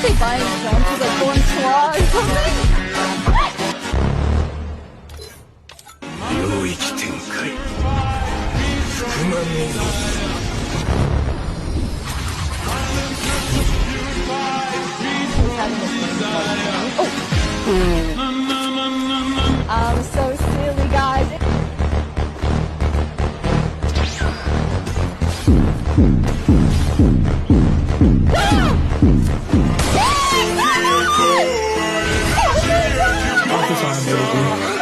they buying jump to like bonsoir or something? 領域展開福間のみ I'm so silly, guys. Office arm, baby.